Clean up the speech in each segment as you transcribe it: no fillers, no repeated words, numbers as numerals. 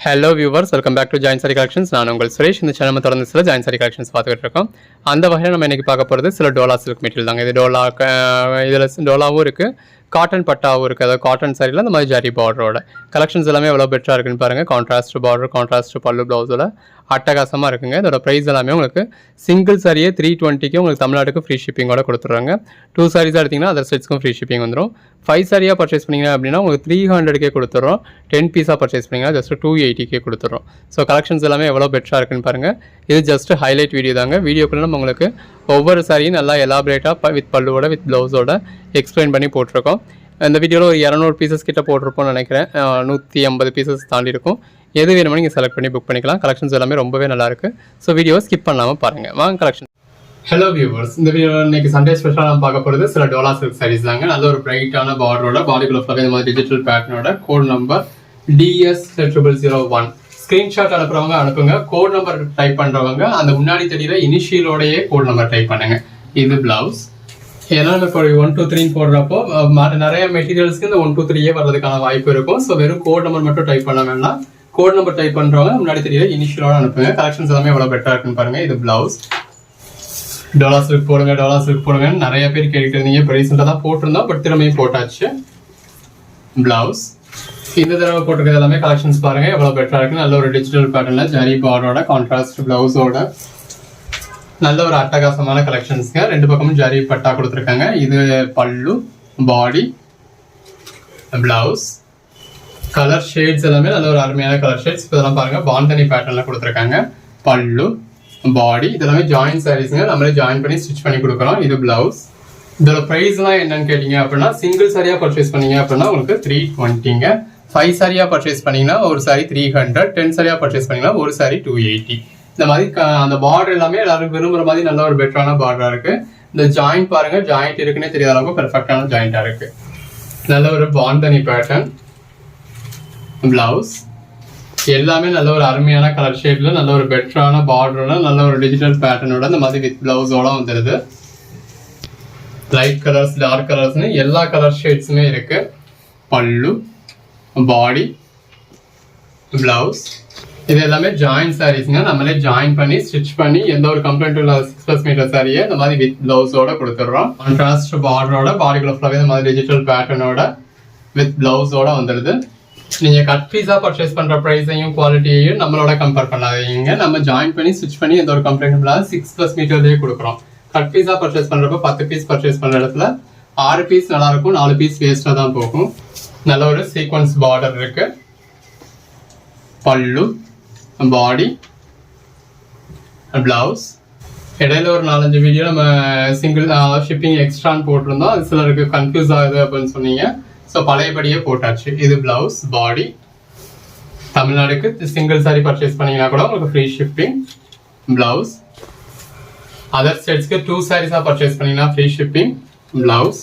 Hello viewers, welcome back to join sari collections. நான் உங்கள் சுரேஷ். இந்த சேனல் தொடர்ந்து சில ஜாயின் சாரி கலெக்ஷன்ஸ் பார்த்துக்கிட்டு இருக்கோம். அந்த வகையில் நம்ம இன்றைக்கி பார்க்க போகிறது சில டோலா சில்க் மெட்டீரியல் தாங்க. இது இதில் டோலாவும் இருக்குது, காட்டன் பட்டாவும் இருக்குது. அதாவது காட்டன் சாரியில் அந்த மாதிரி ஜரி பார்டரோட கலெக்ஷன்ஸ் எல்லாமே எவ்வளோ பெட்டராக இருக்குன்னு பாருங்கள். கான்ட்ராஸ்ட் பார்டர், கான்ட்ராஸ்ட் பல்லு, ப்ளவுஸோட அட்டகாசமாக இருக்குங்க. இதோட ப்ரைஸ் எல்லாமே உங்களுக்கு சிங்கிள் சாரியே 320க்கு உங்களுக்கு தமிழ்நாட்டுக்கு ஃப்ரீ ஷிப்பிங்கோட கொடுத்துட்றாங்க. 2 சாரீஸாக எடுத்திங்கன்னா அதர் செட்ஸ்க்கும் ஃப்ரீ ஷிப்பிங் வந்துடும். 5 சாரியாக பர்ச்சேஸ் பண்ணிங்க அப்படின்னா உங்களுக்கு 300க்கே கொடுத்துட்றோம். 10 பீஸாக பர்ச்சேஸ் பண்ணிங்கன்னா ஜஸ்ட் 280க்கே கொடுத்துட்றோம். ஸோ கலெக்ஷன்ஸ் எல்லாமே எவ்வளோ பெட்டராக இருக்குன்னு பாருங்கள். இது ஜஸ்ட் ஹைலைட் வீடியோ தாங்க. வீடியோக்குள்ள நம்ம உங்களுக்கு ஒவ்வொரு சாரியும் நல்லா எலாபரேட்டாக வித் பல்லுவோட வித் ப்ளவுஸோட எக்ஸ்பிளைன் பண்ணி போட்டிருக்கோம். இந்த வீடியோவில் ஒரு 200 பீசஸ் கிட்ட போட்டிருப்போம்னு நினைக்கிறேன். 150 பீசஸ் தாண்டி இருக்கும். எது வேணுமோ நீங்கள் செலக்ட் பண்ணி புக் பண்ணிக்கலாம். கலெக்ஷன்ஸ் எல்லாமே ரொம்பவே நல்லாயிருக்கு. ஸோ வீடியோ ஸ்கிப் பண்ணாமல் பாருங்கள். வாங்க கலெக்ஷன். ஹலோ வியூவர்ஸ், இந்த வீடியோ இன்னைக்கு சண்டே ஸ்பெஷலாக நம்ம பார்க்க போகிறது சில டோலா சில்க் சாரீஸ் தாங்க. நல்ல ஒரு பிரைட்டான பார்டரோட பாடிக்குள்ள ஃபுல்லாக இந்த மாதிரி டிஜிட்டல் பேட்டர்னோட கோட் நம்பர் DS0001. ஸ்க்ரீன்ஷாட் அனுப்புறவங்க அனுப்புங்க. கோட் நம்பர் டைப் பண்ணுறவங்க அந்த முன்னாடி தெரியுற இனிஷியலோடையே கோட் நம்பர் டைப் பண்ணுங்க. இது பிளவுஸ். ஏன்னா நம்ம இப்போ 1 2 3 போடுறப்போ நிறைய மெட்டீரியல்ஸ்க்கு இந்த 1 2 3 வர்றதுக்கான வாய்ப்பு இருக்கும். ஸோ வெறும் கோட் நம்பர் மட்டும் டைப் பண்ண வேண்டாம். கோட் நம்பர் டைப் பண்ணுறவங்க முன்னாடி தெரியல இனிஷியலோட அனுப்புங்க. கலெக்ஷன்ஸ் எல்லாமே எவ்வளோ பெட்டராக இருக்குன்னு பாருங்க. இது பிளவுஸ். டோலா சில்க் போடுங்க, டோலா சில்க் போடுங்கன்னு நிறைய பேர் கேட்டுட்டு இருந்தீங்க. இப்போ ரீசெண்டாக தான் போட்டிருந்தோம், பட் திரும்பியும் போட்டாச்சு. பிளவுஸ் இந்த தடவை போட்டிருக்கிறது எல்லாமே கலெக்ஷன்ஸ் பாருங்க எவ்வளோ பெட்டராக இருக்கு. நல்ல ஒரு டிஜிட்டல் பேட்டர்ல ஜரி பார்டரோட கான்ட்ராஸ்ட் பிளவுஸோட நல்ல ஒரு அட்டகாசமான கலெக்ஷன்ஸ்ங்க. 2 பக்கமும் ஜரி பட்டா கொடுத்துருக்காங்க. இது பல்லு, பாடி, பிளவுஸ். கலர் ஷேட்ஸ் எல்லாமே நல்ல ஒரு அருமையான கலர் ஷேட்ஸ். இப்போ இதெல்லாம் பாருங்க பாந்தனி பேட்டர்ல கொடுத்துருக்காங்க. பல்லு, பாடி இதெல்லாமே ஜாயின் சாரீஸ்ங்க. நம்மளே ஜாயின் பண்ணி ஸ்டிச் பண்ணி கொடுக்குறோம். இது பிளவுஸ். இதோட ப்ரைஸ்லாம் என்னன்னு கேட்டீங்க அப்படின்னா சிங்கிள் சாரியா பர்ச்சேஸ் பண்ணீங்க அப்படின்னா உங்களுக்கு 320ங்க. 5 சாரியா பர்ச்சேஸ் பண்ணீங்கன்னா ஒரு சாரி 300, 10 சாரியா பர்ச்சேஸ் பண்ணீங்கன்னா ஒரு சாரி 280. இந்த மாதிரி அந்த பார்டர் எல்லாமே எல்லாரும் விரும்புற மாதிரி நல்ல ஒரு பெட்டரான பார்டரா இருக்கு. இந்த ஜாயிண்ட் பாருங்க, ஜாயிண்ட் இருக்குன்னே தெரியாத அளவுக்கு பெர்ஃபெக்டான ஜாயிண்டா இருக்கு. நல்ல ஒரு பாந்தனி பேட்டர்ன். பிளவுஸ் எல்லாமே நல்ல ஒரு அருமையான கலர் ஷேட்ல நல்ல ஒரு பெட்டரான பார்டரோட நல்ல ஒரு டிஜிட்டல் பேட்டர்னோட இந்த மாதிரி வித் பிளவுஸோட வந்துருது. லைட் கலர்ஸ், டார்க் கலர்ஸ்னு எல்லா கலர் ஷேட்ஸுமே இருக்கு. பல்லு, பாடி, பிளவுஸ் இது எல்லாமே ஜாயின் சாரீஸ்ங்க. நம்மளே ஜாயின் பண்ணி ஸ்டிச் பண்ணி எந்த ஒரு கம்ப்ளைண்ட் இல்லாத 6+ மீட்டர் சாரியை இந்த மாதிரி வித் பிளவுஸோட கொடுத்துடுறோம். கான்ட்ராஸ்ட் பார்டரோட பாடிக்குள்ள ஃபுல்லாவே இந்த மாதிரி டிஜிட்டல் பேட்டர்னோட வித் பிளவுஸோட வந்துடுது. நீங்க கட் பீஸா பர்ச்சேஸ் பண்ற பிரைஸையும் குவாலிட்டியையும் நம்மளோட கம்பேர் பண்ணாதீங்க. நம்ம ஜாயின் பண்ணி ஸ்டிச் பண்ணி எந்த ஒரு கம்ப்ளைண்ட் இல்லாத 6+ மீட்டர்லயே கொடுக்குறோம். கட் பீஸா பர்ச்சேஸ் பண்றப்ப 10 பீஸ் பர்ச்சேஸ் பண்ற இடத்துல 6 பீஸ் நல்லா இருக்கும், 4 பீஸ் வேஸ்டா தான் போகும். நல்ல ஒரு சீக்வன்ஸ் பார்டர் இருக்கு. பல்லு, பாடி, பிளவுஸ். இடையில ஒரு 4-5 வீடியோ நம்ம சிங்கிள் ஷிப்பிங் எக்ஸ்ட்ரான்னு போட்டிருந்தோம். அது சிலருக்கு கன்ஃபியூஸ் ஆகுது அப்படின்னு சொன்னீங்க. ஸோ பழையபடியே போட்டாச்சு. இது பிளவுஸ், பாடி. தமிழ்நாடுக்கு சிங்கிள் சாரி பர்ச்சேஸ் பண்ணீங்கன்னா கூட உங்களுக்கு ஃப்ரீ ஷிப்பிங். பிளவுஸ். அதர் ஸ்டேட்ஸ்க்கு 2 சாரீஸா பர்ச்சேஸ் பண்ணீங்கன்னா ஃப்ரீ ஷிப்பிங். பிளவுஸ்.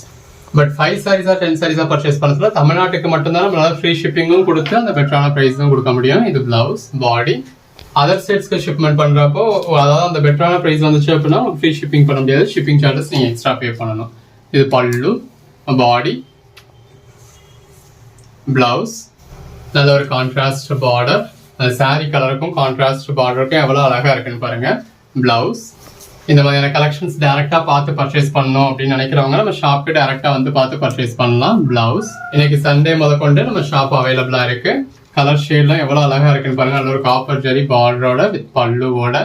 பட் 5 சாரீஸா 10 சாரீஸா பர்ச்சேஸ் பண்ணதுல தமிழ்நாட்டுக்கு மட்டும்தான் நம்மளால ஃப்ரீ ஷிப்பிங்கும் கொடுத்து அந்த பெட்டரான ப்ரைஸும் கொடுக்க முடியும். இது பிளவுஸ், பாடி. அதர் ஸ்டேட்ஸ்க்கு ஷிப்மெண்ட் பண்றப்போ அதாவது அந்த பெட்டரான ப்ரைஸ் வந்துச்சு அப்படின்னா ஃப்ரீ ஷிப்பிங் பண்ண முடியாது. ஷிப்பிங் சார்ஜஸ் நீங்க எக்ஸ்ட்ரா பே பண்ணணும். இது பல்லு, பாடி, பிளவுஸ். நல்ல ஒரு கான்ட்ராஸ்ட் பார்டர். அந்த சாரி கலருக்கும் கான்ட்ராஸ்ட் பார்டருக்கும் எவ்வளவு அழகா இருக்குன்னு பாருங்க. பிளவுஸ். இந்த மாதிரியான கலெக்ஷன்ஸ் டைரக்டா பார்த்து பர்ச்சேஸ் பண்ணணும் அப்படின்னு நினைக்கிறவங்க நம்ம ஷாப்க்கு டைரக்டா வந்து பார்த்து பர்ச்சேஸ் பண்ணலாம். பிளவுஸ். இன்னைக்கு சண்டே முதற்கொண்டு நம்ம ஷாப் அவைலபிளா இருக்கு. கலர் ஷேட்லாம் எவ்வளவு அழகா இருக்குன்னு பாருங்க. நல்ல ஒரு காப்பர் ஜெரி பார்டரோட வித் பல்லுவோட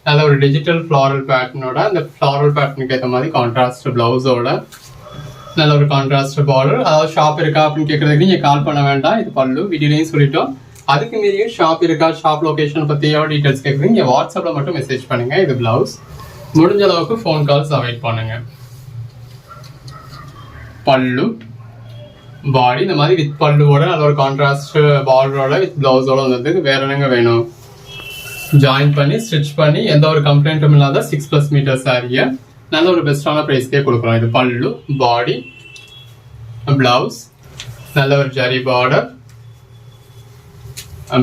நல்ல ஒரு டிஜிட்டல் ஃபிளாரல் பேட்டர்னோட அந்த ஃபிளாரல் பேட்டர்னுக்கு ஏற்ற மாதிரி கான்ட்ராஸ்ட் பிளவுஸோட நல்ல ஒரு கான்ட்ராஸ்ட் பார்டர். அதாவது ஷாப் இருக்கா அப்படின்னு கேட்கறதுக்கு நீங்க கால் பண்ண வேண்டாம். இது பல்லு வீடியோலையும் சொல்லிட்டோம். அதுக்கு மீறியும் ஷாப் இருக்கா, ஷாப் லொகேஷன் பத்தியோ டீடைல்ஸ் கேட்குறீங்க நீங்க வாட்ஸ்அப்ல மட்டும் மெசேஜ் பண்ணுங்க. இது பிளவுஸ். முடிஞ்ச அளவுக்கு ஃபோன் கால்ஸ் அவாய்ட் பண்ணுங்க. பல்லு, பாடி இந்த மாதிரி வித் பல்லுவோட நல்ல ஒரு கான்ட்ராஸ்ட் பார்டரோட வித் பிளவுஸோட வந்ததுக்கு வேற என்னங்க வேணும். ஜாயின் பண்ணி ஸ்டிச் பண்ணி எந்த ஒரு கம்ப்ளைண்ட்டும் இல்லாத 6+ மீட்டர் சாரியை நல்ல ஒரு பெஸ்டான ப்ரைஸ்க்கே கொடுக்குறோம். இது பல்லு, பாடி, பிளவுஸ். நல்ல ஒரு ஜரி பார்டர்,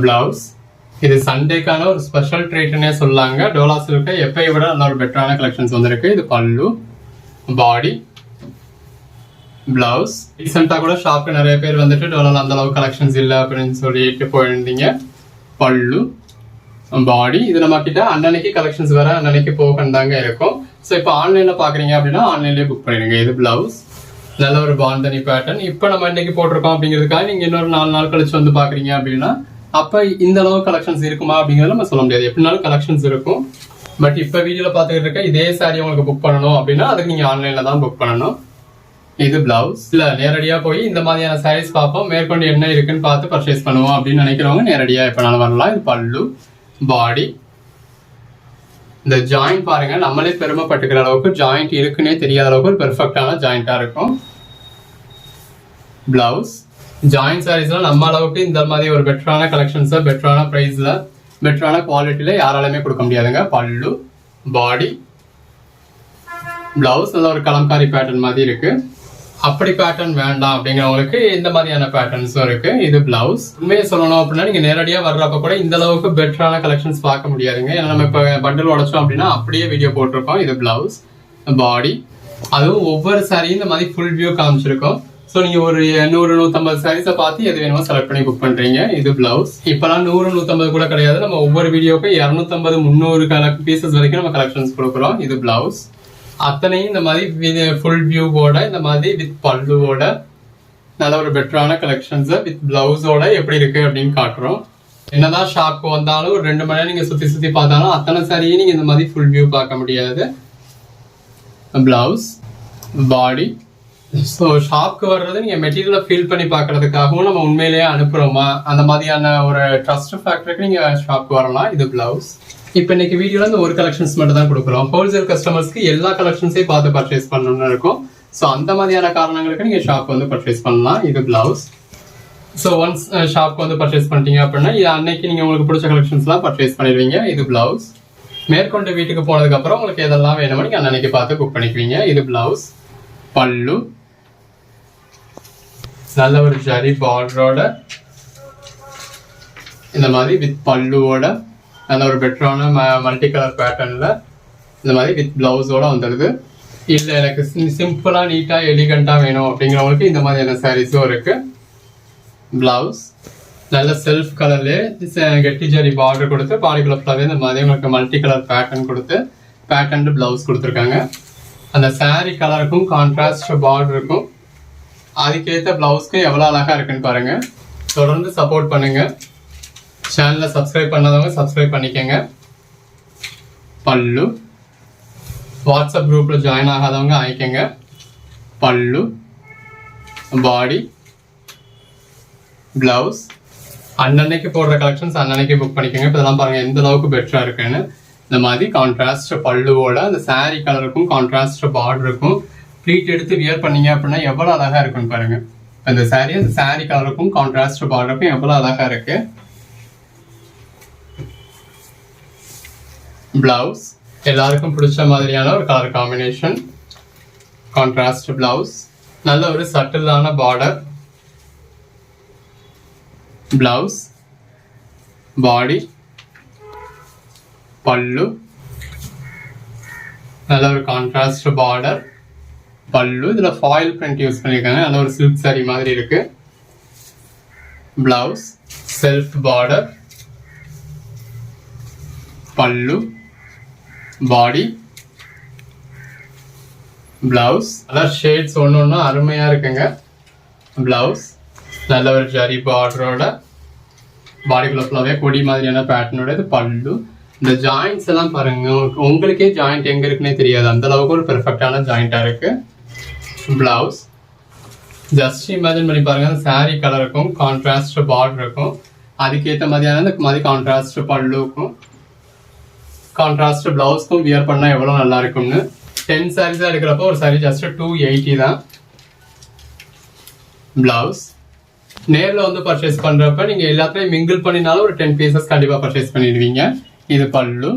பிளவுஸ். இது சண்டேக்கான ஒரு ஸ்பெஷல் ட்ரீட்னே சொல்லாங்க. டோலா சில்க் எப்பயை விட நல்ல ஒரு பெட்டரான கலெக்ஷன்ஸ் வந்திருக்கு. இது பல்லு, பாடி, பிளவுஸ். ரீசெண்டாக கூட ஷாப்க்கு நிறைய பேர் வந்துட்டு டோலால அந்த அளவுக்கு கலெக்ஷன்ஸ் இல்லை அப்படின்னு சொல்லிட்டு போயிருந்தீங்க. பல்லு, பாடி. இது நம்ம கிட்ட அன்னன்னைக்கு கலெக்ஷன்ஸ் வர அன்னன்னைக்கு போகணும் தாங்க இருக்கும். ஸோ இப்போ ஆன்லைன்ல பாக்குறீங்க அப்படின்னா ஆன்லைன்லேயே புக் பண்ணிடுங்க. இது பிளவுஸ், நல்ல ஒரு பாந்தனி பேட்டர்ன். இப்போ நம்ம இன்னைக்கு போட்டிருக்கோம் அப்படிங்கிறதுக்காக நீங்க இன்னொரு 4 நாள் கழிச்சு வந்து பாக்குறீங்க அப்படின்னா அப்ப இந்த அளவு கலெக்ஷன்ஸ் இருக்குமா அப்படிங்கறத நம்ம சொல்ல முடியாது. எப்படினாலும் கலெக்ஷன்ஸ் இருக்கும். பட் இப்ப வீடியோல பாத்துக்கிட்டு இருக்க இதே சாரி உங்களுக்கு புக் பண்ணணும் அப்படின்னா அதுக்கு நீங்க ஆன்லைன்ல தான் புக் பண்ணணும். இது பிளவுஸ். இல்ல நேரடியா போய் இந்த மாதிரியான சாரீஸ் பார்ப்போம், மேற்கொண்டு என்ன இருக்குன்னு பார்த்து பர்ச்சேஸ் பண்ணுவோம் அப்படின்னு நினைக்கிறவங்க நேரடியா எப்பனாலும் வரலாம். இது பல்லு, பாடி. இந்த ஜாயிண்ட் பாருங்க, நம்மளே பெருமைப்பட்டுக்கிற அளவுக்கு ஜாயிண்ட் இருக்குன்னே தெரியாத அளவுக்கு ஒரு பெர்ஃபெக்டான ஜாயிண்டா இருக்கும். பிளவுஸ். ஜாயிண்ட் சாரீஸ்ல நம்ம அளவுக்கு இந்த மாதிரி ஒரு பெட்டரான கலெக்ஷன்ஸ், பெட்டரான பிரைஸ்ல, பெட்டரான குவாலிட்டியில யாராலுமே கொடுக்க முடியாதுங்க. பல்லு, பாடி, பிளவுஸ். நல்ல ஒரு கலம்காரி பேட்டர்ன் மாதிரி இருக்கு. அப்படி பேட்டர்ன் வேண்டாம் அப்படிங்கிறவங்களுக்கு இந்த மாதிரியான பேட்டர்ன்ஸும் இருக்கு. இது பிளவுஸ். உண்மையை சொல்லணும் அப்படின்னா நீங்க நேரடியா வர்றப்ப கூட இந்த அளவுக்கு பெட்டரான கலெக்ஷன்ஸ் பார்க்க முடியாதுங்க. ஏன்னா நம்ம இப்ப பண்டில் உடைச்சோம் அப்படின்னா அப்படியே வீடியோ போட்டிருக்கோம். இது பிளவுஸ், பாடி. அதுவும் ஒவ்வொரு சாரியும் இந்த மாதிரி ஃபுல் வியூ காமிச்சிருக்கோம். ஸோ நீங்க ஒரு 100-150 சாரீஸை பார்த்து எது வேணுமோ செலக்ட் பண்ணி புக் பண்றீங்க. இது பிளவுஸ். இப்பெல்லாம் 100-150 கூட கிடையாது. நம்ம ஒவ்வொரு வீடியோக்கு 250-300 பீசஸ் வரைக்கும் நம்ம கலெக்ஷன்ஸ் கொடுக்குறோம். இது பிளவுஸ். அத்தனையும் இந்த மாதிரி ஃபுல் வியூவோட, இந்த மாதிரி வித் பல்லுவோட, நல்ல ஒரு பெட்டரான கலெக்ஷன்ஸ் வித் பிளவுஸோட எப்படி இருக்கு அப்படின்னு காட்டுறோம். என்னதான் ஷாப்க்கு வந்தாலும் ஒரு 2 மணி நேரம் நீங்க சுத்தி பார்த்தாலும் அத்தனை சாரியும் நீங்க இந்த மாதிரி ஃபுல் வியூ பார்க்க முடியாது. பிளவுஸ், பாடி. ஸோ ஷாப்க்கு வர்றது நீங்க மெட்டீரியலை ஃபீல் பண்ணி பார்க்கறதுக்காகவும் நம்ம உண்மையிலேயே அனுப்புறோமா அந்த மாதிரியான ஒரு ட்ரஸ்ட் ஃபேக்டருக்கு நீங்க ஷாப்க்கு வரலாம். இது பிளவுஸ். இப்போ இன்னைக்கு வீடியோல இந்த ஒரு கலெக்ஷன்ஸ் மட்டும் தான் கொடுக்குறோம். ஹோல்சேல் கஸ்டமர்ஸ்க்கு எல்லா கலெக்ஷன்ஸையும் பார்த்து பர்ச்சேஸ் பண்ணணும்னு இருக்கும். ஸோ அந்த மாதிரியான காரணங்களுக்கு நீங்க ஷாப் வந்து பர்ச்சேஸ் பண்ணலாம். இது பிளவுஸ். ஸோ ஒன்ஸ் ஷாப்க்கு வந்து பர்ச்சேஸ் பண்ணிட்டீங்க அப்படின்னா அன்னைக்கு நீங்க உங்களுக்கு பிடிச்ச கலெக்ஷன்ஸ்லாம் பர்ச்சேஸ் பண்ணிடுவீங்க. இது பிளவுஸ். மேற்கொண்டு வீட்டுக்கு போனதுக்கு அப்புறம் உங்களுக்கு எதெல்லாம் வேணுமோ நீங்க அன்னைக்கு பார்த்து புக் பண்ணிக்குவீங்க. இது பிளவுஸ். பல்லு, நல்ல ஒரு ஜரி பார்டரோட, இந்த மாதிரி வித் பல்லுவோட, நல்ல ஒரு பெட்டரான மல்டி கலர் பேட்டர்ன்ல இந்த மாதிரி வித் பிளவுஸோட வந்துடுது. இல்லை எனக்கு சிம்பிளா நீட்டா எலிகண்டா வேணும் அப்படிங்கிறவங்களுக்கு இந்த மாதிரியான சாரீஸும் இருக்கு. பிளவுஸ் நல்ல செல்ஃப் கலர்லேயே கெட்டி ஜரி பார்டர் கொடுத்து பாடிக்குள்ள ஃபுல்லாவே இந்த மாதிரி உங்களுக்கு மல்டி கலர் பேட்டர்ன் கொடுத்து பேட்டர்ன் பிளவுஸ் கொடுத்துருக்காங்க. அந்த சாரி கலருக்கும் கான்ட்ராஸ்ட் பார்டர் இருக்கும். அதுக்கேற்ற பிளவுஸ்க்கு எவ்வளோ அழகா இருக்குன்னு பாருங்க. தொடர்ந்து சப்போர்ட் பண்ணுங்க. சேனலை சப்ஸ்கிரைப் பண்ணாதவங்க சப்ஸ்கிரைப் பண்ணிக்கங்க. பல்லு. வாட்ஸ்அப் குரூப்ல ஜாயின் ஆகாதவங்க ஆயிக்கங்க. பல்லு, பாடி, பிளவுஸ். அன்னன்னைக்கு போடுற கலெக்ஷன்ஸ் அன்னன்னைக்கு புக் பண்ணிக்கோங்க. இப்போ இதெல்லாம் பாருங்க எந்த அளவுக்கு பெட்டரா இருக்குன்னு. இந்த மாதிரி கான்ட்ராஸ்ட் பல்லுவோட அந்த சாரி கலருக்கும் கான்ட்ராஸ்ட் பார்டர் இருக்கும். ப்ளீட் எடுத்து வியர் பண்ணீங்க அப்படின்னா எவ்வளவு அழகா இருக்குன்னு பாருங்க. அந்த சாரி கலருக்கும் கான்ட்ராஸ்ட் பார்டருக்கும் எவ்வளவு அழகா இருக்கு. பிளவுஸ் எல்லாருக்கும் பிடிச்ச மாதிரியான ஒரு கலர் காம்பினேஷன். கான்ட்ராஸ்ட் பிளவுஸ், நல்ல ஒரு சட்டிலான பார்டர். பிளவுஸ், பாடி, பல்லு, நல்ல ஒரு கான்ட்ராஸ்ட் பார்டர், பல்லு. இதுல ஃபாயில் பிரிண்ட் யூஸ் பண்ணிருக்காங்க. நல்ல ஒரு சில்க் சாரி மாதிரி இருக்கு. Blouse, self border, pallu, body, blouse. Colour shades ஒன்னொன்னும் அருமையா இருக்குங்க. பிளவுஸ் நல்ல ஒரு ஜரி பார்டரோட, பாடிக்குள்ள ஃபுல்லாவே கொடி மாதிரியான பேட்டர்னோட. இது பல்லு. இந்த ஜாயிண்ட்ஸ் எல்லாம் பாருங்க, உங்களுக்கே ஜாயிண்ட் எங்க இருக்குன்னே தெரியாது, அந்த அளவுக்கு ஒரு பெர்ஃபெக்டான ஜாயிண்டா இருக்கு. பிளவுஸ் ஜஸ்ட் இமேஜின் பண்ணி பாருங்க. சாரி கலருக்கும் கான்ட்ராஸ்ட் பார்டர் இருக்கும். அதுக்கேற்ற மாதிரியான இந்த மாதிரி கான்ட்ராஸ்ட் பல்லுக்கும் கான்ட்ராஸ்ட் பிளவுஸ்க்கும் வியர் பண்ணா எவ்வளவு நல்லா இருக்கும்னு. 10 சாரீஸா இருக்கிறப்ப ஒரு சாரி ஜஸ்ட் 280 தான். பிளவுஸ் நேர்ல வந்து பர்ச்சேஸ் பண்றப்ப நீங்க எல்லாத்தையும் மிங்கிள் பண்ணினாலும் ஒரு 10 பீசஸ் கண்டிப்பா பர்ச்சேஸ் பண்ணிடுவீங்க. இது பல்லு,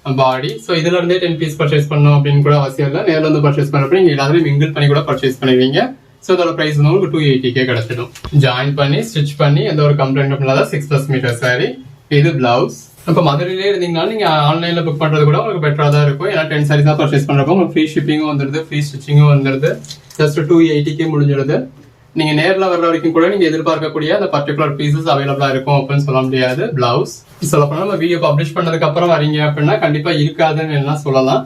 பாடி. ஸோ இதுல இருந்தே 10 பீஸ் பர்ச்சேஸ் பண்ணணும் அப்படின்னு கூட அவசியம் இல்லை. நேரில் வந்து பர்ச்சேஸ் பண்றப்ப நீங்க எல்லாத்தையும் மிங்கிள் பண்ணி கூட பர்ச்சேஸ் பண்ணுவீங்க. ஸோ இதோட பிரைஸ் வந்து உங்களுக்கு 280 கிடைச்சிடும். ஜாயின் பண்ணி ஸ்டிச் பண்ணி எந்த ஒரு கம்ப்ளைண்ட் இல்லாத 6+ மீட்டர் சாரி. இது பிளவுஸ். இப்போ மதுரையிலே இருந்தீங்கன்னா நீங்க ஆன்லைன்ல புக் பண்றது கூட உங்களுக்கு பெட்டரா தான் இருக்கும். ஏன்னா 10 சாரீஸ் தான் பர்ச்சேஸ் பண்றப்போ உங்களுக்கு ஃப்ரீ ஷிப்பிங்கும் வந்துடுது, ஃப்ரீ ஸ்டிச்சிங்கும் வந்துடுது. ஜஸ்ட் 280 முடிஞ்சிடுது. நீங்கள் நேரில் வர்ற வரைக்கும் கூட நீங்கள் எதிர்பார்க்கக்கூடிய அந்த பர்டிகுலர் பீசஸ் அவைலபிளாக இருக்கும் அப்படின்னு சொல்ல முடியாது. பிளவுஸ் சொல்லப்போனால் நம்ம வீடியோ பப்ளிஷ் பண்ணதுக்கு அப்புறம் வரீங்க அப்படின்னா கண்டிப்பாக இருக்காதுன்னு எல்லாம் சொல்லலாம்.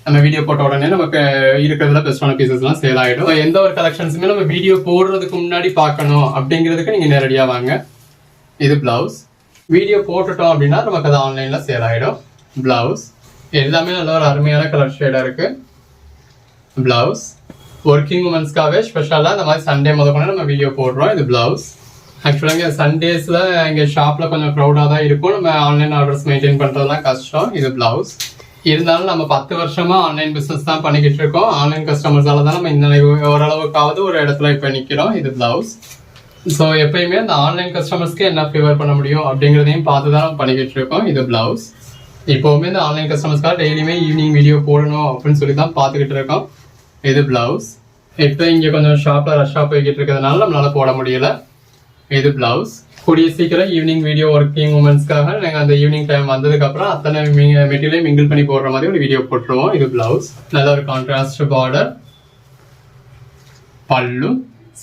நம்ம வீடியோ போட்ட உடனே நமக்கு இருக்கிறதுல பெஸ்டான பீசஸ்லாம் சேல் ஆகிடும். எந்த ஒரு கலெக்ஷன்ஸுமே நம்ம வீடியோ போடுறதுக்கு முன்னாடி பார்க்கணும் அப்படிங்கிறதுக்கு நீங்கள் நேரடியாக வாங்க. இது பிளவுஸ். வீடியோ போட்டுட்டோம் அப்படின்னா நமக்கு அது ஆன்லைனில் சேல் ஆகிடும். பிளவுஸ் எல்லாமே நல்ல ஒரு அருமையான கலர் ஷேடாக இருக்குது. பிளவுஸ் ஒர்க்கிங் உமன்ஸ்க்காகவே ஸ்பெஷலாக இந்த மாதிரி சண்டே முதல் நம்ம வீடியோ போடுறோம். இது பிளவுஸ். ஆக்சுவலாக இங்கே சண்டேஸில் இங்கே ஷாப்பில் கொஞ்சம் க்ரௌடாக தான் இருக்கும். நம்ம ஆன்லைன் ஆர்டர்ஸ் மெயின்டைன் பண்ணுறதுலாம் கஷ்டம். இது பிளவுஸ். இருந்தாலும் நம்ம 10 வருஷமா ஆன்லைன் பிசினஸ் தான் பண்ணிக்கிட்டு இருக்கோம். ஆன்லைன் கஸ்டமர்ஸால தான் நம்ம இந்த ஓரளவுக்காவது ஒரு இடத்துல இப்போ நிற்கிறோம். இது பிளவுஸ். ஸோ எப்பயுமே அந்த ஆன்லைன் கஸ்டமர்ஸ்க்கு என்ன ஃபேவர் பண்ண முடியும் அப்படிங்கிறதையும் பார்த்து தான் நம்ம பண்ணிக்கிட்டு இருக்கோம். இது பிளவுஸ். இப்போவுமே இந்த ஆன்லைன் கஸ்டமர்ஸ்க்காக டெய்லியுமே ஈவினிங் வீடியோ போடணும் அப்படின்னு சொல்லி தான் பார்த்துக்கிட்டு இருக்கோம். இது பிளவுஸ். இப்போ இங்கே கொஞ்சம் ஷாப்பில் ரஷ்ஷாக போய்கிட்டு இருக்கிறதுனால நம்மளால போட முடியல. இது பிளவுஸ். கூடிய சீக்கிரம் ஈவினிங் வீடியோ ஒர்க்கிங் உமன்ஸ்க்காக நாங்கள் அந்த ஈவினிங் டைம் வந்ததுக்கப்புறம் அத்தனை மெட்டீரியலையும் மிங்கிள் பண்ணி போடுற மாதிரி ஒரு வீடியோ போட்டுருவோம். இது பிளவுஸ். நல்ல ஒரு கான்ட்ராஸ்ட் பார்டர். பல்லு.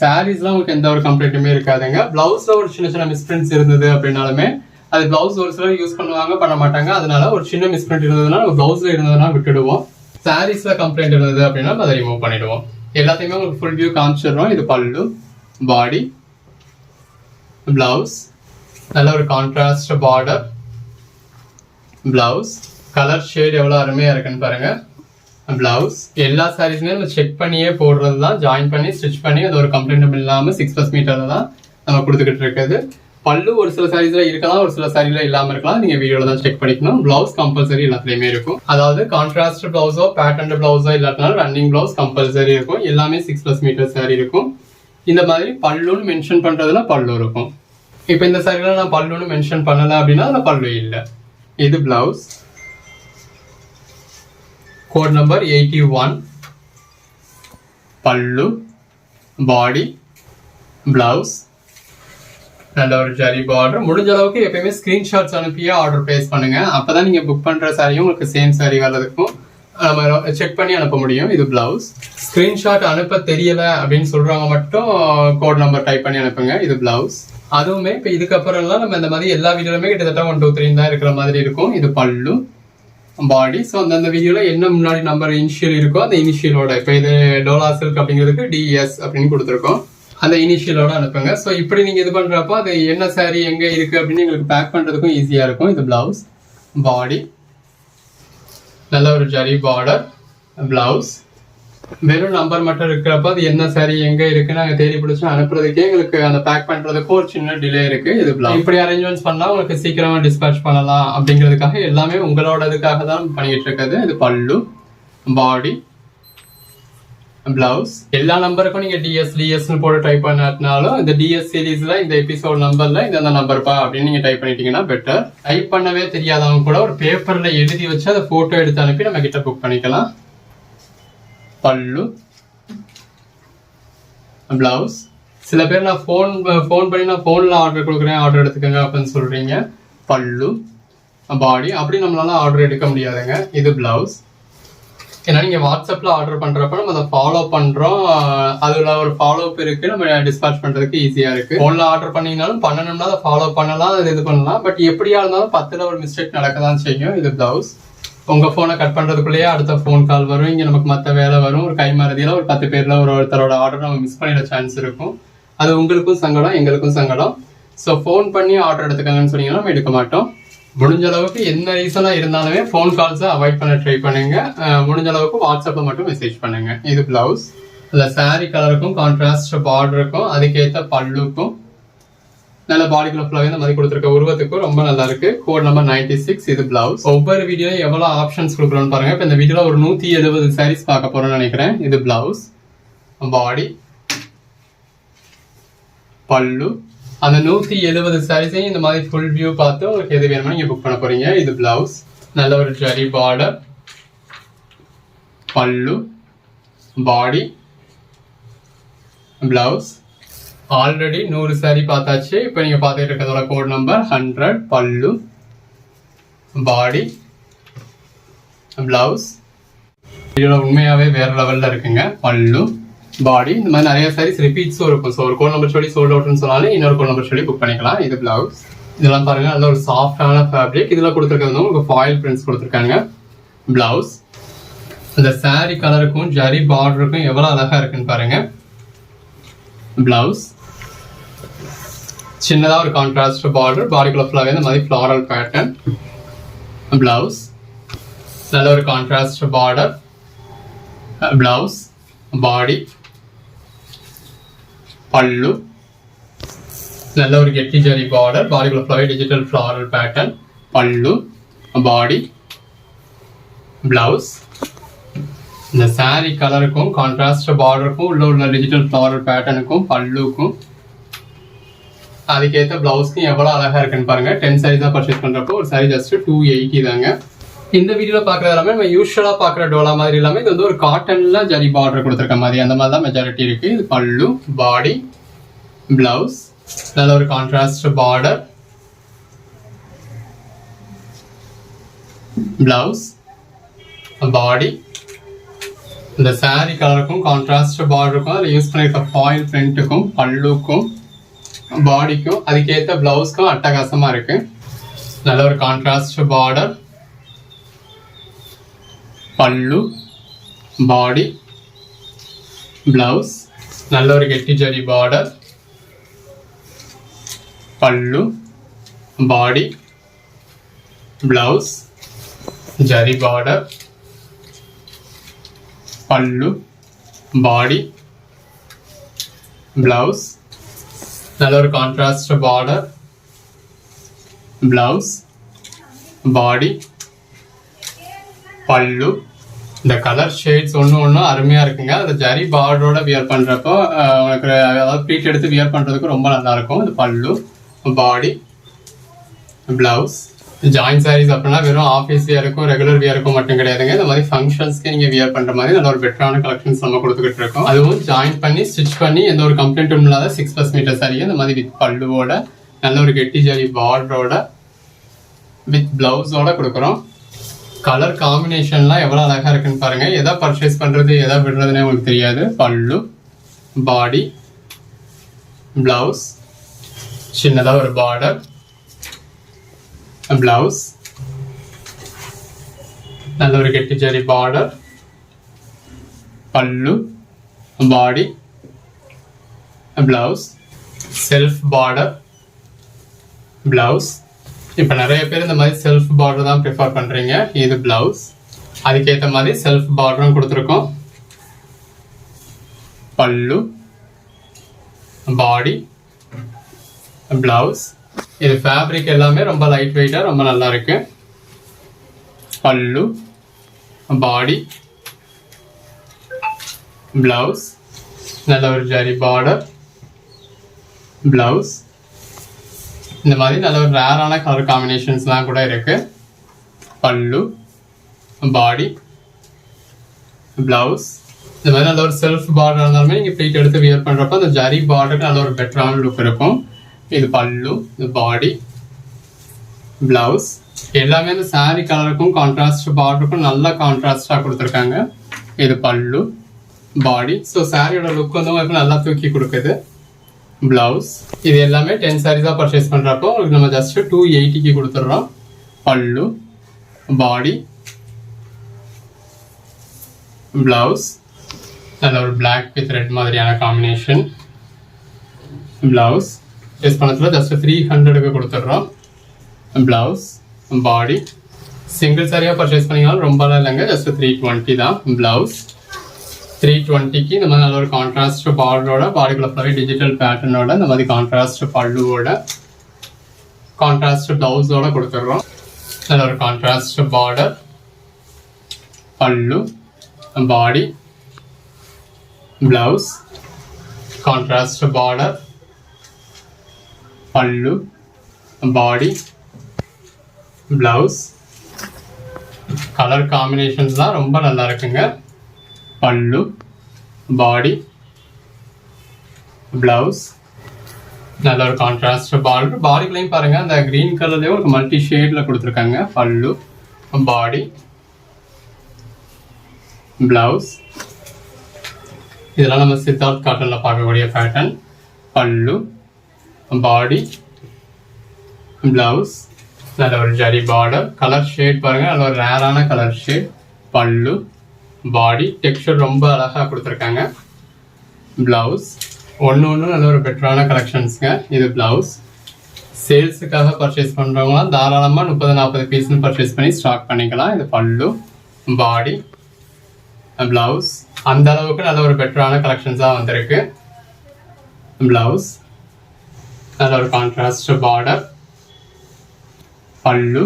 சாரீஸ்லாம் உங்களுக்கு எந்த ஒரு கம்ப்ளைண்ட்டுமே இருக்காதுங்க. பிளவுஸில் ஒரு சின்ன சின்ன மிஸ்பிரிண்ட்ஸ் இருந்தது அப்படின்னாலுமே அது பிளவுஸ் ஒரு சிலர் யூஸ் பண்ணுவாங்க, பண்ண மாட்டாங்க. அதனால ஒரு சின்ன மிஸ்பிரிண்ட் இருந்ததுன்னா நம்ம பிளவுஸில் இருந்ததுன்னா விட்டுடுவோம். சாரீஸில் கம்ப்ளைண்ட் இருந்தது அப்படின்னா அதை ரிமூவ் பண்ணிடுவோம். எல்லாத்தையுமே உங்களுக்கு ஃபுல் வியூ காமிச்சிடுறோம். இது பல்லு, பாடி, பிளவுஸ். நல்ல ஒரு contrast border. Blouse. Colour shade எவ்வளோ அருமையாக இருக்குன்னு பாருங்க. பிளவுஸ். எல்லா சாரீஸுமே நம்ம செக் பண்ணியே போடுறது தான். ஜாயின் பண்ணி ஸ்டிச் பண்ணி அது ஒரு கம்ப்ளைண்ட்டும் இல்லாமல் 6+ மீட்டரில் தான் நம்ம கொடுத்துக்கிட்டு இருக்குது. பல்லு ஒரு சில சாரீஸ்ல இருக்கலாம், ஒரு சில சாரீல இல்லாமல் இருக்கலாம். நீங்கள் வீடியோவில் தான் செக் பண்ணிக்கணும். பிளவுஸ் கம்பல்சரி எல்லாத்துலேயுமே இருக்கும். அதாவது கான்ட்ராஸ்ட் பிளவுஸோ பேட்டர்ன் பிளவுஸோ இல்லாட்டினாலும் ரன்னிங் பிளவுஸ் கம்பல்சரி இருக்கும். எல்லாமே 6+ மீட்டர் சாரீ இருக்கும். இந்த மாதிரி பல்லுன்னு மென்ஷன் பண்ணுறதுல பல்லு இருக்கும். இப்போ இந்த சாரியில் நான் பல்லுன்னு மென்ஷன் பண்ணலை அப்படின்னா அதில் பல்லு இல்லை. இது பிளவுஸ். Code number 81. பல்லு, பாடி, பிளவுஸ். நல்ல ஒரு ஜரி பார்டர். முடிஞ்ச அளவுக்கு எப்பயுமே ஸ்கிரீன்ஷாட்ஸ் அனுப்பியே ஆர்டர் பிளேஸ் பண்ணுங்க. அப்பதான் நீங்க புக் பண்ற சாரியும் உங்களுக்கு சேம் சாரி வர்றதுக்கும் நம்ம செக் பண்ணி அனுப்ப முடியும். இது பிளவுஸ். ஸ்கிரீன்ஷாட் அனுப்ப தெரியல அப்படின்னு சொல்றவங்க மட்டும் கோட் நம்பர் டைப் பண்ணி அனுப்புங்க. இது பிளவுஸ். அதுவுமே இப்போ இதுக்கப்புறம்லாம் நம்ம இந்த மாதிரி எல்லா வீடியோலுமே கிட்டத்தட்ட 1 2 3 தான் இருக்கிற மாதிரி இருக்கும். இது பல்லு, பாடி. ஸோ அந்த வீடியோவில் என்ன முன்னாடி நம்பர் இனிஷியல் இருக்கோ அந்த இனிஷியலோட, இப்போ இது டோலா சில்க் அப்படிங்கிறதுக்கு டிஎஸ் அப்படின்னு கொடுத்துருக்கோம். அந்த இனிஷியலோட அனுப்புங்க. ஸோ இப்படி நீங்கள் இது பண்ணுறப்போ அது என்ன சாரி எங்கே இருக்குது அப்படின்னு எங்களுக்கு பேக் பண்ணுறதுக்கும் ஈஸியாக இருக்கும். இது பிளவுஸ், பாடி. நல்ல ஒரு ஜரி பார்டர். பிளவுஸ். வெறும் நம்பர் மட்டும் இருக்கிறப்ப அது என்ன சாரி எங்க இருக்குன்னு நாங்கள் தேடி பிடிச்சி அனுப்புறதுக்கே எங்களுக்கு அந்த பேக் பண்றதுக்கும் ஒரு சின்ன டிலே இருக்கு. இது இப்படி அரேஞ்ச்மெண்ட்ஸ் பண்ணா உங்களுக்கு சீக்கிரமா டிஸ்பேச் பண்ணலாம் அப்படிங்கிறதுக்காக எல்லாமே உங்களோடதுக்காக தான் பண்ணிட்டு இருக்குது. இது பல்லு, பாடி, பிளவுஸ். எல்லா நம்பருக்கும் நீங்க டிஎஸ்னு போட்டு டைப் பண்ணாலும் இந்த டிஎஸ் சீரீஸ்ல இந்த எபிசோட் நம்பர்ல இந்த நம்பர்ப்பா அப்படின்னு நீங்க டைப் பண்ணிட்டீங்கன்னா பெட்டர். டைப் பண்ணவே தெரியாதவங்க கூட ஒரு பேப்பர்ல எழுதி வச்சு அதை போட்டோ எடுத்து அனுப்பி நம்ம கிட்ட புக் பண்ணிக்கலாம். பல்லு, பிளவுஸ். சில பேர் நான் ஃபோன் பண்ணி நான் ஃபோனில் ஆர்டர் கொடுக்குறேன், ஆர்டர் எடுத்துக்கோங்க அப்படின்னு சொல்கிறீங்க. பல்லு, பாடி. அப்படி நம்மளால ஆர்டர் எடுக்க முடியாதுங்க. இது பிளவுஸ். ஏன்னா நீங்கள் வாட்ஸ்அப்பில் ஆர்டர் பண்ணுறப்ப நம்ம அதை ஃபாலோ பண்ணுறோம். அதில் ஒரு ஃபாலோ அப் இருக்குது, நம்ம டிஸ்பேச் பண்ணுறதுக்கு ஈஸியாக இருக்குது. ஃபோனில் ஆர்டர் பண்ணிங்கனாலும் பண்ணணும்னா அதை ஃபாலோ பண்ணலாம், அதை இது பண்ணலாம். பட் எப்படியா இருந்தாலும் 10ல் ஒரு மிஸ்டேக் நடக்க தான் செய்யும். இது பிளவுஸ். உங்கள் ஃபோனை கட் பண்ணுறதுக்குள்ளேயே அடுத்த ஃபோன் கால் வரும், இங்கே நமக்கு மற்ற வேலை வரும். ஒரு கைமறதியில் ஒரு 10 பேரில் ஒருத்தரோட ஆர்டர் நம்ம மிஸ் பண்ணிட சான்ஸ் இருக்கும். அது உங்களுக்கும் சங்கடம், எங்களுக்கும் சங்கடம். ஸோ ஃபோன் பண்ணி ஆர்டர் எடுத்துக்கங்கன்னு சொன்னீங்கன்னா நம்ம எடுக்க மாட்டோம். முடிஞ்ச அளவுக்கு என்ன ரீசனாக இருந்தாலுமே ஃபோன் கால்ஸை அவாய்ட் பண்ண ட்ரை பண்ணுங்க. முடிஞ்ச அளவுக்கு வாட்ஸ்அப்பில் மட்டும் மெசேஜ் பண்ணுங்க. இது பிளவுஸ். இல்லை சாரி கலருக்கும் கான்ட்ராஸ்ட் பார்டருக்கும் அதுக்கேற்ற பல்லுக்கும் நல்ல பாடிக்குள்ள ஃபுல்லாகவே இந்த மாதிரி கொடுத்துருக்க உருவத்துக்கும் ரொம்ப நல்லா இருக்கு. Code number 96. இது பிளவுஸ். ஒவ்வொரு வீடியோ எவ்வளோ ஆப்ஷன்ஸ் கொடுக்குறோன்னு பாருங்க. இப்போ இந்த வீடியோவில் ஒரு 170 சாரீஸ் பார்க்க போறோம்னு நினைக்கிறேன். இது பிளவுஸ், பாடி, பல்லு. அந்த 170 சாரீஸையும் இந்த மாதிரி ஃபுல் வியூ பார்த்து உங்களுக்கு எது வேணுமோ நீங்க புக் பண்ண போறீங்க. இது பிளவுஸ். நல்ல ஒரு zari border, pallu, body, blouse. Already 100 sorry பார்த்தாச்சு. இப்போ நீங்க பார்த்துட்டு இருக்கிறதோட கோட் நம்பர் 100. பல்லு, பாடி, பிளவுஸ். இதோட உண்மையாவே வேற லெவல்ல இருக்குங்க. பல்லு, பாடி. இந்த மாதிரி நிறைய சாரீஸ் ரிப்பீட்ஸும் இருக்கும். ஸோ ஒரு கோட் நம்பர் சொல்லி சோல்ட் அவுட்னு சொன்னாலும் இன்னொரு கோட் நம்பர் சொல்லி புக் பண்ணிக்கலாம். இது பிளவுஸ். இதெல்லாம் பாருங்க, நல்ல ஒரு சாஃப்டான ஃபேப்ரிக். இதில் கொடுத்துருக்கிறது வந்து உங்களுக்கு ஃபாயில் பிரிண்ட்ஸ் கொடுத்துருக்காங்க. பிளவுஸ். இந்த சாரீ கலருக்கும் ஜரி பார்டருக்கும் எவ்வளோ அழகா இருக்குன்னு பாருங்க. பிளவுஸ். சின்னதாக ஒரு கான்ட்ராஸ்ட் பார்டர், பாடிக்குள்ள ஃபுல்லாகவே இந்த மாதிரி ஃப்ளாரல் பேட்டர்ன். பிளவுஸ். நல்ல ஒரு கான்ட்ராஸ்ட் பார்டர், பிளவுஸ், பாடி, பல்லு. நல்ல ஒரு கெட்டி ஜரி பார்டர், பாடிக்குள்ள ஃபுல்லாகவே டிஜிட்டல் ஃப்ளாரல் பேட்டர்ன், பல்லு, பாடி, பிளவுஸ். இந்த சாரீ கலருக்கும் கான்ட்ராஸ்ட் பார்டருக்கும் உள்ள டிஜிட்டல் ஃப்ளாரல் பேட்டர்னுக்கும் பல்லுக்கும் அதுக்கேற்ற பிளவுஸ்க்கும் எவ்வளோ அழகா இருக்குன்னு பாருங்க. 10 சாரீஸ் தான் பர்ச்சேஸ் பண்றப்போ ஒரு சாரீ ஜஸ்ட் 280 தாங்க. இந்த வீடியோல பாக்குறது எல்லாமே நம்ம யூஸ்வலா பாக்குற டோலா மாதிரி இல்லாம இது வந்து ஒரு காட்டன்ல ஜரி பார்டர் கொடுத்துருக்க மாதிரி அந்த மாதிரி தான் மெஜாரிட்டி இருக்கு. இது பல்லு, பாடி, பிளவுஸ். நல்ல ஒரு கான்ட்ராஸ்ட் பார்டர், பிளவுஸ், பாடி. இந்த சாரீ கலருக்கும் கான்ட்ராஸ்ட் பார்டருக்கும் அதில் யூஸ் பண்ணியிருக்க ஃபாயில் பிரிண்ட்டுக்கும் பல்லுக்கும் பாடிக்கும் அதுக்கேற்ற பிளவுஸ்க்கும் அட்டகாசமா இருக்கு. நல்ல ஒரு contrast border, pallu, body, blouse. நல்ல ஒரு கெட்டி zari border, pallu, body, blouse, zari border, pallu, body, blouse. நல்ல ஒரு கான்ட்ராஸ்ட் பார்டர், பிளவுஸ், பாடி, பல்லு. இந்த கலர் ஷேட்ஸ் ஒன்று அருமையாக இருக்குங்க. அந்த ஜரி பார்டரோட வியர் பண்ணுறப்போ உங்களுக்கு அதாவது ப்ளீட் எடுத்து வியர் பண்ணுறதுக்கு ரொம்ப நல்லா இருக்கும். இந்த பல்லு, பாடி, பிளவுஸ். ஜாயின்ட் சாரீஸ் அப்படின்னா வெறும் ஆஃபீஸ் வியருக்கும் ரெகுலர் வியருக்கும் மட்டும் கிடையாதுங்க. இந்த மாதிரி ஃபங்க்ஷன்ஸ்க்கு நீங்கள் வியர் பண்ணுற மாதிரி நல்ல ஒரு பெட்டரான கலெக்ஷன்ஸ் நம்ம கொடுத்துக்கிட்டு இருக்கோம். அதுவும் ஜாயின் பண்ணி ஸ்டிச் பண்ணி எந்த ஒரு கம்ப்ளைண்ட்டும் இல்லாத 6+ மீட்டர் சாரியை இந்த மாதிரி வித் பல்லுவோட நல்ல ஒரு கெட்டி ஜரி பார்டரோட வித் பிளவுஸோட கொடுக்குறோம். கலர் காம்பினேஷன்லாம் எவ்வளோ அழகாக இருக்குன்னு பாருங்க. எதை பர்ச்சேஸ் பண்ணுறது எதை விடுறதுன்னு உங்களுக்கு தெரியாது. பல்லு, பாடி, பிளவுஸ், சின்னதாக ஒரு பார்டர், பிளவுஸ். நல்ல ஒரு கெட்டி zari border, pallu, body, blouse, self border, blouse. இப்போ நிறைய பேர் இந்த மாதிரி செல்ஃப் பார்டர் தான் ப்ரிஃபர் பண்ணுறீங்க. இது பிளவுஸ். அதுக்கேற்ற மாதிரி செல்ஃப் பார்டரும் கொடுத்துருக்கோம். பல்லு, பாடி, பிளவுஸ். இது ஃபேப்ரிக் எல்லாமே ரொம்ப லைட் வெயிட்டாக ரொம்ப நல்லா இருக்கு. பல்லு, பாடி, பிளவுஸ். நல்ல ஒரு ஜரி பார்டர், பிளவுஸ். இந்த மாதிரி நல்ல ஒரு ரேரான கலர் காம்பினேஷன்ஸ்லாம் கூட இருக்கு. பல்லு, பாடி, பிளவுஸ். இந்த மாதிரி நல்ல ஒரு செல்ஃப் பார்டர் இருந்தாலுமே நீங்கள் ப்ளீட் எடுத்து வியர் பண்ணுறப்போ அந்த ஜரி பார்டருக்கு நல்ல ஒரு பெட்டரான லுக் இருக்கும். இது பல்லு, இது பாடி, பிளவுஸ். எல்லாமே இந்த சாரீ கலருக்கும் கான்ட்ராஸ்ட் பார்டருக்கும் நல்லா கான்ட்ராஸ்டாக கொடுத்துருக்காங்க. இது பல்லு, பாடி. ஸோ சாரியோட லுக் வந்து உங்களுக்கு நல்லா தூக்கி கொடுக்குது. பிளவுஸ். இது எல்லாமே 10 சாரீஸாக பர்ச்சேஸ் பண்ணுறப்போ உங்களுக்கு நம்ம ஜஸ்ட் 280க்கு கொடுத்துட்றோம். பல்லு, பாடி, பிளவுஸ். நல்ல ஒரு பிளாக் வித் ரெட் மாதிரியான காம்பினேஷன். பிளவுஸ் பர்ச்சேஸ் பண்ணதில் ஜஸ்ட் 300க்கு கொடுத்துட்றோம். பிளவுஸ், பாடி. சிங்கிள் சாரியாக பர்ச்சேஸ் பண்ணிங்கனாலும் ரொம்பலாம் இல்லைங்க, ஜஸ்ட் 320 தான். பிளவுஸ் 320க்கு இந்த மாதிரி நல்ல ஒரு கான்ட்ராஸ்ட் பார்டரோட பாடிக்குள்ள ஃபுல்லாகவே டிஜிட்டல் பேட்டர்னோட இந்த மாதிரி கான்ட்ராஸ்ட் பல்லுவோட கான்ட்ராஸ்ட் பிளவுஸோட கொடுத்துட்றோம். நல்ல ஒரு contrast border, pallu, body, blouse, contrast border, pallu, body, blouse. Colour combinations தான் ரொம்ப நல்லா இருக்குங்க. பல்லு, பாடி, பிளவுஸ். நல்ல ஒரு கான்ட்ராஸ்ட் பார்டர். பாடிக்குள்ளேயும் பாருங்க அந்த கிரீன் கலர்லேயும் ஒரு மல்டி ஷேட்ல கொடுத்துருக்காங்க. பல்லு, பாடி, பிளவுஸ். இதெல்லாம் நம்ம சித்தார்த் காட்டனில் பார்க்கக்கூடிய பேட்டர்ன். பல்லு, பாடி, பிளவுஸ், நல்ல ஒரு ஜரி பார்டர். கலர் ஷேட் பாருங்கள், நல்ல ஒரு ரேரான கலர் ஷேட். பல்லு, பாடி, டெக்ஸ்சர் ரொம்ப அழகாக கொடுத்துருக்காங்க. பிளவுஸ் ஒன்று நல்ல ஒரு பெட்டரான கலெக்ஷன்ஸுங்க. இது பிளவுஸ். சேல்ஸுக்காக பர்ச்சேஸ் பண்ணுறவங்களாம் தாராளமாக 30-40 பீஸ்னு பர்ச்சேஸ் பண்ணி ஸ்டாக் பண்ணிக்கலாம். இது பல்லு, பாடி, பிளவுஸ். அந்த அளவுக்கு நல்ல ஒரு பெட்டரான கலெக்ஷன்ஸாக வந்திருக்கு. பிளவுஸ் நல்ல ஒரு contrast border. Pallu,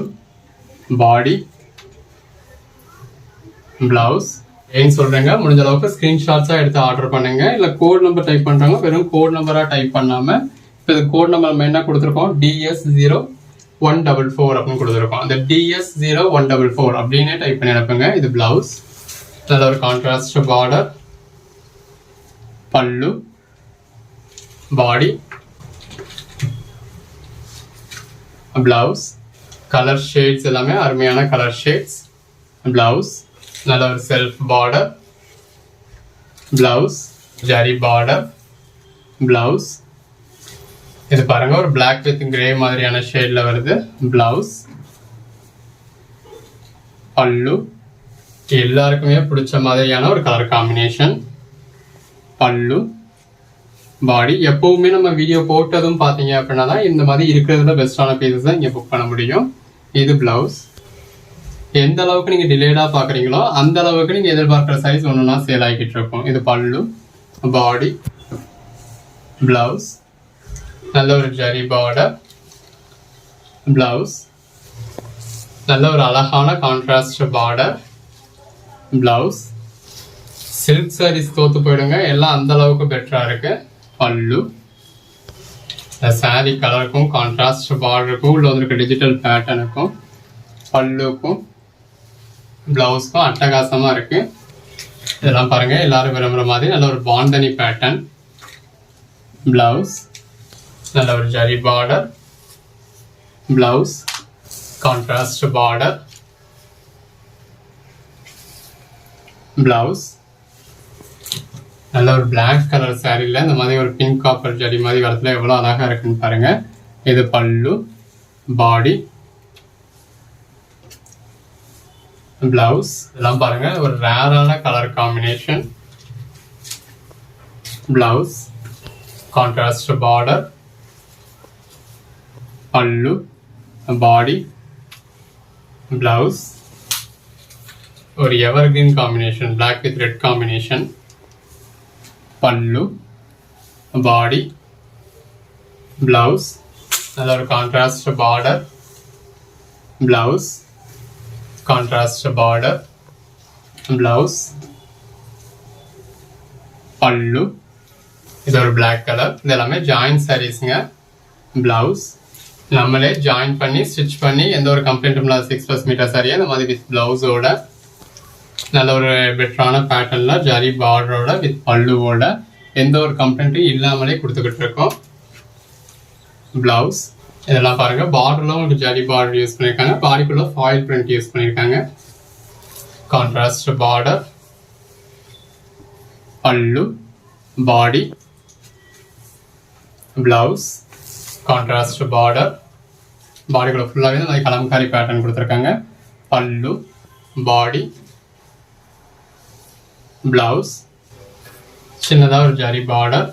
body, blouse. ஏன்னு சொல்கிறேங்க, முடிஞ்ச அளவுக்கு ஸ்க்ரீன்ஷாட்ஸாக எடுத்து ஆர்டர் பண்ணுங்க. இல்லை கோட் நம்பர் டைப் பண்ணுறாங்க, வெறும் கோட் நம்பராக டைப் பண்ணாமல் இப்போ இது கோட் நம்பர் நம்ம என்ன கொடுத்துருக்கோம், DS0144 அப்படின்னு கொடுத்துருக்கோம். அந்த DS0144 அப்படின்னே டைப் பண்ணி அனுப்புங்க. இது பிளவுஸ். நல்ல ஒரு contrast border. Pallu, body, blouse. Colour shades எல்லாமே அருமையான கலர் ஷேட்ஸ். பிளவுஸ் நல்ல ஒரு self border. Blouse zari border. Blouse இது பாருங்க, ஒரு பிளாக் வித் கிரே மாதிரியான ஷேட்ல வருது. பிளவுஸ், பல்லு எல்லாருக்குமே பிடிச்ச மாதிரியான ஒரு கலர் காம்பினேஷன். பல்லு, பாடி. எப்பவுமே நம்ம வீடியோ போட்டதும் பார்த்தீங்க அப்படின்னா தான் இந்த மாதிரி இருக்கிறதுல பெஸ்டான பீசஸ் தான் இங்கே புக் பண்ண முடியும். இது பிளவுஸ். எந்த அளவுக்கு நீங்கள் டிலேடாக பார்க்குறீங்களோ அந்த அளவுக்கு நீங்கள் எதிர்பார்க்குற சைஸ் ஒன்றுனா சேல் ஆகிக்கிட்டு இருக்கும். இது பல்லு, பாடி, பிளவுஸ். நல்ல ஒரு ஜரி பார்டர். பிளவுஸ் நல்ல ஒரு அழகான contrast border. Blouse. Silk saris தோத்து போயிடுங்க, எல்லாம் அந்த அளவுக்கு பெட்டராக இருக்கு. பல்லு. சாரீ கலருக்கும் கான்ட்ராஸ்ட் பார்டருக்கும் உள்ள வந்துருக்க டிஜிட்டல் பேட்டர்னுக்கும் பல்லுக்கும் பிளவுஸ்க்கும் அட்டகாசமா இருக்கு. இதெல்லாம் பாருங்க, எல்லாரும் விரும்புற மாதிரி நல்ல ஒரு பாந்தனி பேட்டர்ன். பிளவுஸ் நல்ல ஒரு zari border. Blouse contrast border. Blouse நல்ல ஒரு பிளாக் கலர் சாரீல இந்த மாதிரி ஒரு பிங்க் காப்பர் ஜரி மாதிரி வரத்துல எவ்வளோ அழகா இருக்குன்னு பாருங்க. இது பல்லு, பாடி, பிளவுஸ். இதெல்லாம் பாருங்க, ஒரு ரேரான colour combination. Blouse contrast border. Pallu, body, blouse. ஒரு evergreen combination, black with red combination. Pallu, body, blouse. நல்ல ஒரு contrast border. Blouse contrast border. Blouse, pallu. இது ஒரு பிளாக் கலர். இது எல்லாமே ஜாயின் சாரீஸ்ங்க. பிளவுஸ் நம்மளே ஜாயின் பண்ணி ஸ்டிச் பண்ணி எந்த ஒரு கம்ப்ளைண்ட்டும் இல்லாத 6+ மீட்டர் சாரியா இந்த மாதிரி வித் பிளவுஸோட நல்ல ஒரு பெட்டரான பேட்டர்ன்ல ஜரி பார்டரோட வித் பல்லுவோட எந்த ஒரு கம்ப்ளைண்ட்டும் இல்லாமலே கொடுத்துக்கிட்டு இருக்கோம். பிளவுஸ் இதெல்லாம் பாருங்க, பார்டர்ல உங்களுக்கு ஜரி பார்டர் யூஸ் பண்ணியிருக்காங்க, பாடிக்குள்ள ஃபாயில் பிரிண்ட் யூஸ் பண்ணியிருக்காங்க. Contrast border. Pallu, body, blouse. Contrast border. பாடிக்குள்ள ஃபுல்லாகவே இந்த மாதிரி கலம்காரி பேட்டர்ன் கொடுத்துருக்காங்க. பல்லு, பாடி, பிளவுஸ். சின்னதாக ஒரு zari border.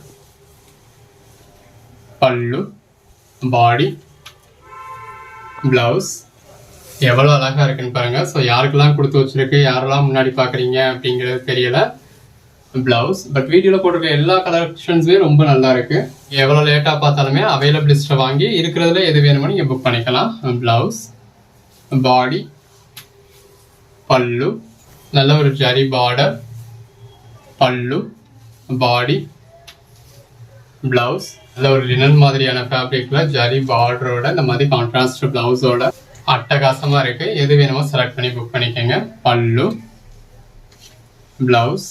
Pallu, body, blouse. எவ்வளோ அழகாக இருக்குன்னு பாருங்க. ஸோ யாருக்கெல்லாம் கொடுத்து வச்சிருக்கு, யாரெல்லாம் முன்னாடி பார்க்குறீங்க அப்படிங்கிறது தெரியல. பிளவுஸ் பட் வீடியோவில் போட்டிருக்க எல்லா கலெக்ஷன்ஸுமே ரொம்ப நல்லா இருக்கு. எவ்வளோ லேட்டாக பார்த்தாலுமே அவைலபிள் லிஸ்ட்டை வாங்கி இருக்கிறதுல எது வேணுமோ நீங்கள் புக் பண்ணிக்கலாம். பிளவுஸ், பாடி, பல்லு. நல்ல ஒரு zari border. Pallu, body, blouse. நல்ல ஒரு லினன் மாதிரியான ஃபேப்ரிக்ல ஜரி பார்டரோட இந்த மாதிரி கான்ட்ராஸ்ட் பிளவுஸோட அட்டகாசமா இருக்கு. எது வேணுமோ செலக்ட் பண்ணி புக் பண்ணிக்கோங்க. பல்லு, பிளவுஸ்,